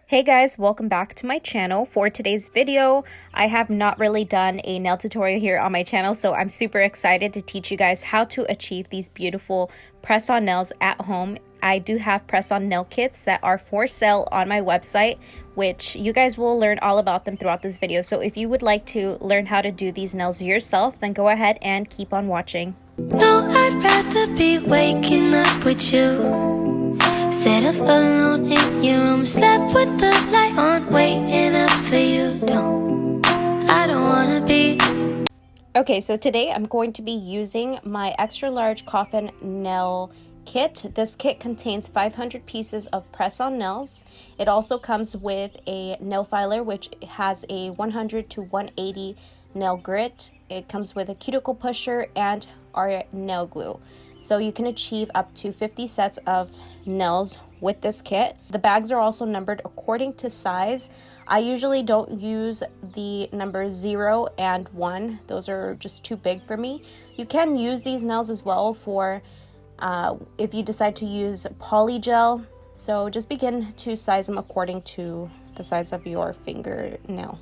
Hey guys, welcome back to my channel. For today's video, I have not really done a nail tutorial here on my channel, so I'm super excited to teach you guys how to achieve these beautiful press-on nails at home. I do have press-on nail kits that are for sale on my website, which you guys will learn all about them throughout this video. So if you would like to learn how to do these nails yourself, then go ahead and keep on watching. No, I'd rather be waking up with you, set up alone in your room, slept with the light on, waiting up for you. I don't wanna be. Okay, so today I'm going to be using my extra large coffin nail kit. This kit contains 500 pieces of press-on nails. It also comes with a nail filer, which has a 100 to 180 nail grit. It comes with a cuticle pusher and our nail glue. So you can achieve up to 50 sets of nails with this kit. The bags are also numbered according to size. I usually don't use the numbers 0 and 1. Those are just too big for me. You can use these nails as well for if you decide to use poly gel. So just begin to size them according to the size of your fingernail.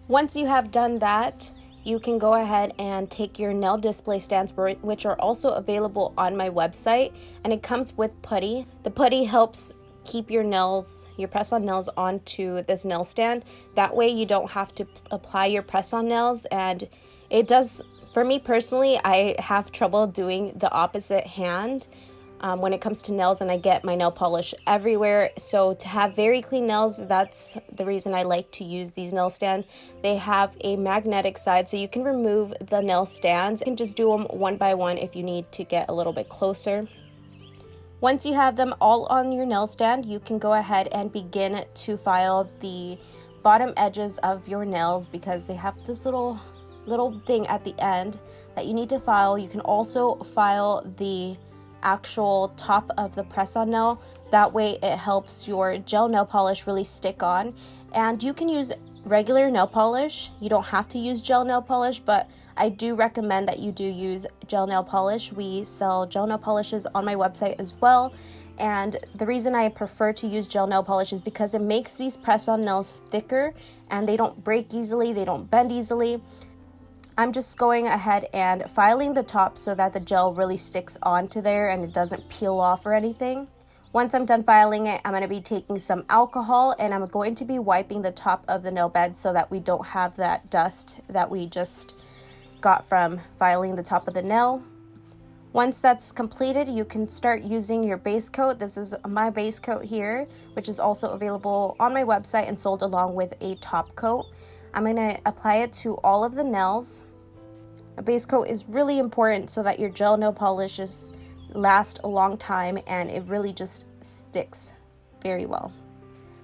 Once you have done that, you can go ahead and take your nail display stands, which are also available on my website, and it comes with putty. The putty helps keep your nails, your press-on nails, onto this nail stand. That way you don't have to apply your press-on nails, and it does, for me personally, I have trouble doing the opposite hand when it comes to nails, and I get my nail polish everywhere. So to have very clean nails, that's the reason I like to use these nail stands. They have a magnetic side, so you can remove the nail stands. You can just do them one by one if you need to get a little bit closer. Once you have them all on your nail stand, you can go ahead and begin to file the bottom edges of your nails, because they have this little thing at the end that you need to file. You can also file the actual top of the press-on nail. That way it helps your gel nail polish really stick on. And you can use regular nail polish. You don't have to use gel nail polish, but I do recommend that you do use gel nail polish. We sell gel nail polishes on my website as well. And the reason I prefer to use gel nail polish is because it makes these press-on nails thicker and they don't break easily, they don't bend easily. I'm just going ahead and filing the top so that the gel really sticks onto there and it doesn't peel off or anything. Once I'm done filing it, I'm going to be taking some alcohol and I'm going to be wiping the top of the nail bed so that we don't have that dust that we just got from filing the top of the nail. Once that's completed, you can start using your base coat. This is my base coat here, which is also available on my website and sold along with a top coat. I'm going to apply it to all of the nails. A base coat is really important so that your gel nail polishes last a long time and it really just sticks very well.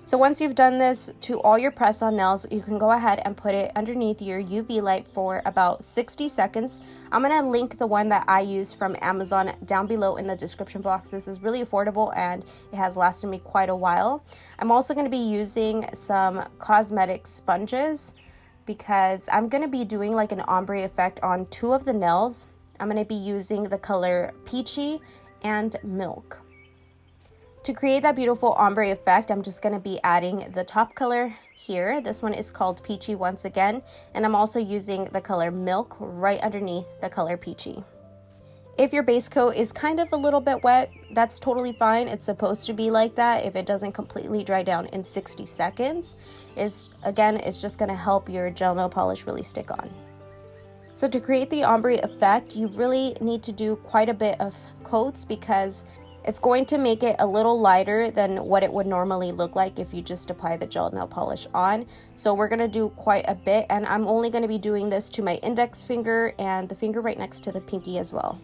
So once you've done this to all your press-on nails, you can go ahead and put it underneath your UV light for about 60 seconds. I'm going to link the one that I use from Amazon down below in the description box. This is really affordable and it has lasted me quite a while. I'm also going to be using some cosmetic sponges because I'm going to be doing like an ombre effect on two of the nails. I'm going to be using the color Peachy and Milk. To create that beautiful ombre effect, I'm just going to be adding the top color here. This one is called Peachy once again, and I'm also using the color Milk right underneath the color Peachy. If your base coat is kind of a little bit wet, that's totally fine. It's supposed to be like that if it doesn't completely dry down in 60 seconds. It's just going to help your gel nail polish really stick on. So to create the ombre effect, you really need to do quite a bit of coats because it's going to make it a little lighter than what it would normally look like if you just apply the gel nail polish on. So we're going to do quite a bit, and I'm only going to be doing this to my index finger and the finger right next to the pinky as well.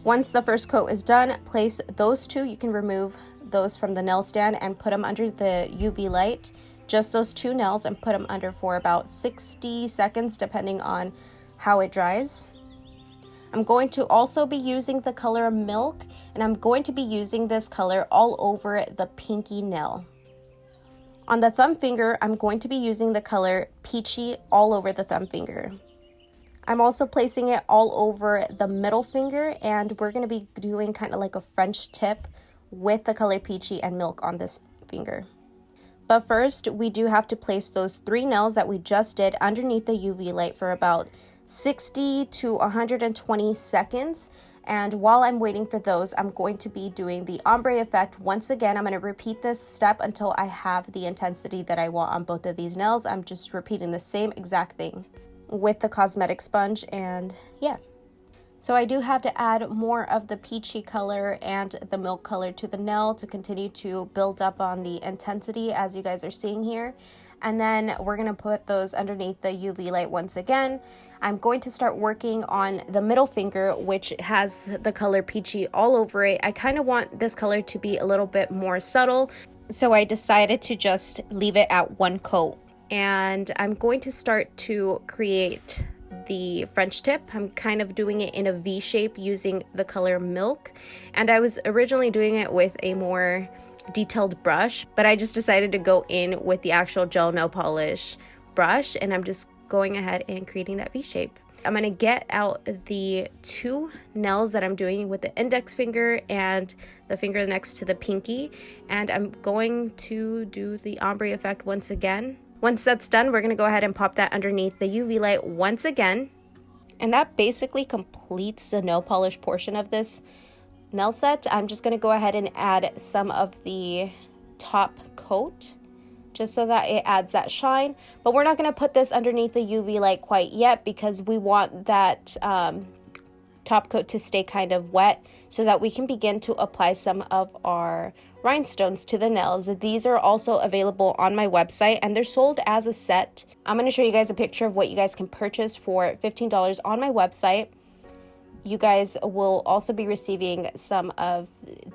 Once the first coat is done, place those two. You can remove those from the nail stand and put them under the UV light. Just those two nails, and put them under for about 60 seconds depending on how it dries. I'm going to also be using the color Milk, and I'm going to be using this color all over the pinky nail. On the thumb finger, I'm going to be using the color Peachy all over the thumb finger. I'm also placing it all over the middle finger, and we're going to be doing kind of like a French tip with the color Peachy and Milk on this finger. But first, we do have to place those 3 nails that we just did underneath the UV light for about 60 to 120 seconds. And while I'm waiting for those, I'm going to be doing the ombre effect. Once again, I'm going to repeat this step until I have the intensity that I want on both of these nails. I'm just repeating the same exact thing with the cosmetic sponge, and yeah. So I do have to add more of the peachy color and the milk color to the nail to continue to build up on the intensity as you guys are seeing here. And then we're going to put those underneath the UV light once again. I'm going to start working on the middle finger, which has the color peachy all over it. I kind of want this color to be a little bit more subtle, so I decided to just leave it at 1 coat. And I'm going to start to create the French tip. I'm kind of doing it in a V shape using the color milk. And I was originally doing it with a more detailed brush, but I just decided to go in with the actual gel nail polish brush, and I'm just going ahead and creating that V shape. I'm going to get out the 2 nails that I'm doing with the index finger and the finger next to the pinky, and I'm going to do the ombre effect once again. Once that's done, we're going to go ahead and pop that underneath the UV light once again, and that basically completes the nail polish portion of this nail set. I'm just going to go ahead and add some of the top coat just so that it adds that shine, but we're not going to put this underneath the UV light quite yet because we want that top coat to stay kind of wet so that we can begin to apply some of our rhinestones to the nails. These are also available on my website and they're sold as a set. I'm going to show you guys a picture of what you guys can purchase for $15 on my website. You guys will also be receiving some of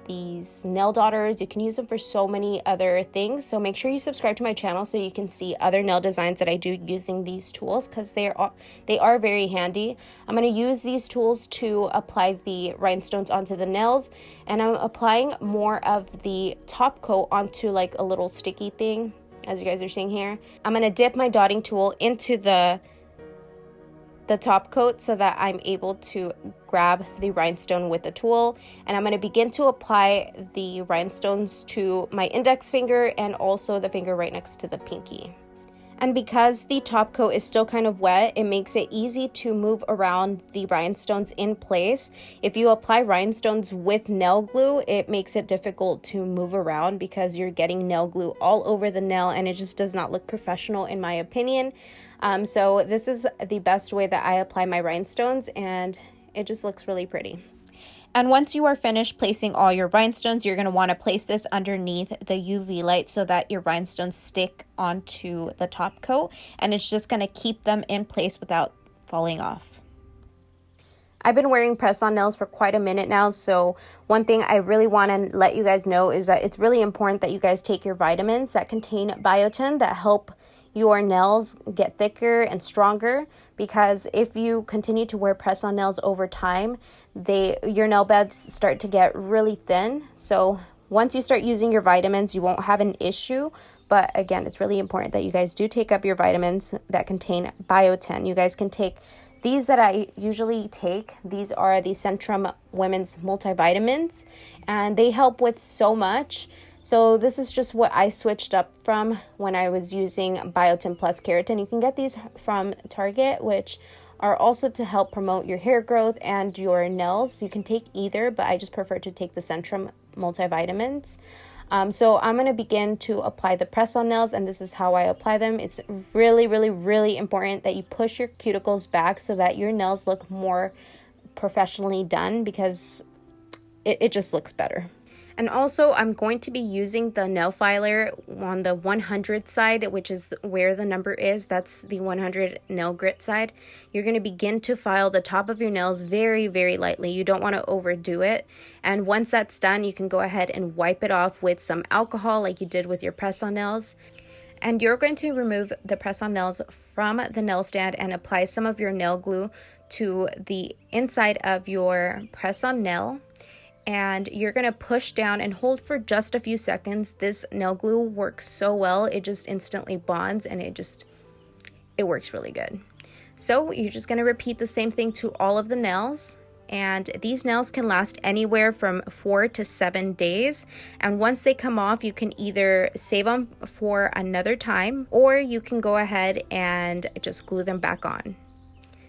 these nail daughters. You can use them for so many other things. So make sure you subscribe to my channel so you can see other nail designs that I do using these tools, because they are very handy. I'm going to use these tools to apply the rhinestones onto the nails, and I'm applying more of the top coat onto like a little sticky thing, as you guys are seeing here. I'm going to dip my dotting tool into the top coat so that I'm able to grab the rhinestone with the tool, and I'm going to begin to apply the rhinestones to my index finger and also the finger right next to the pinky. And because the top coat is still kind of wet, it makes it easy to move around the rhinestones in place. If you apply rhinestones with nail glue, it makes it difficult to move around because you're getting nail glue all over the nail, and it just does not look professional in my opinion. So this is the best way that I apply my rhinestones, and it just looks really pretty. And once you are finished placing all your rhinestones, you're going to want to place this underneath the UV light so that your rhinestones stick onto the top coat, and it's just going to keep them in place without falling off. I've been wearing press-on nails for quite a minute now, so one thing I really want to let you guys know is that it's really important that you guys take your vitamins that contain biotin that help your nails get thicker and stronger, because if you continue to wear press-on nails over time, your nail beds start to get really thin. So once you start using your vitamins, you won't have an issue. But again, it's really important that you guys do take up your vitamins that contain biotin. You guys can take these that I usually take. These are the Centrum Women's Multivitamins, and they help with so much. So this is just what I switched up from when I was using Biotin Plus Keratin. You can get these from Target, which are also to help promote your hair growth and your nails. You can take either, but I just prefer to take the Centrum multivitamins. So I'm going to begin to apply the press-on nails, and this is how I apply them. It's really, really, really important that you push your cuticles back so that your nails look more professionally done, because it just looks better. And also, I'm going to be using the nail filer on the 100 side, which is where the number is. That's the 100 nail grit side. You're going to begin to file the top of your nails very, very lightly. You don't want to overdo it. And once that's done, you can go ahead and wipe it off with some alcohol like you did with your press-on nails. And you're going to remove the press-on nails from the nail stand and apply some of your nail glue to the inside of your press-on nail. And you're going to push down and hold for just a few seconds. This nail glue works so well. It just instantly bonds, and it works really good. So you're just going to repeat the same thing to all of the nails. And these nails can last anywhere from 4 to 7 days. And once they come off, you can either save them for another time, or you can go ahead and just glue them back on.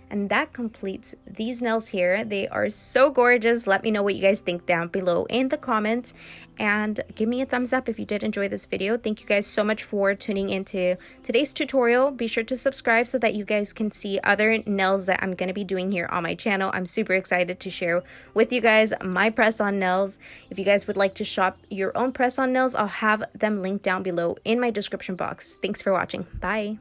And that completes these nails here. They are so gorgeous. Let me know what you guys think down below in the comments, and give me a thumbs up if you did enjoy this video. Thank you guys so much for tuning into today's tutorial. Be sure to subscribe so that you guys can see other nails that I'm going to be doing here on my channel. I'm super excited to share with you guys my press-on nails. If you guys would like to shop your own press-on nails, I'll have them linked down below in my description box. Thanks for watching. Bye.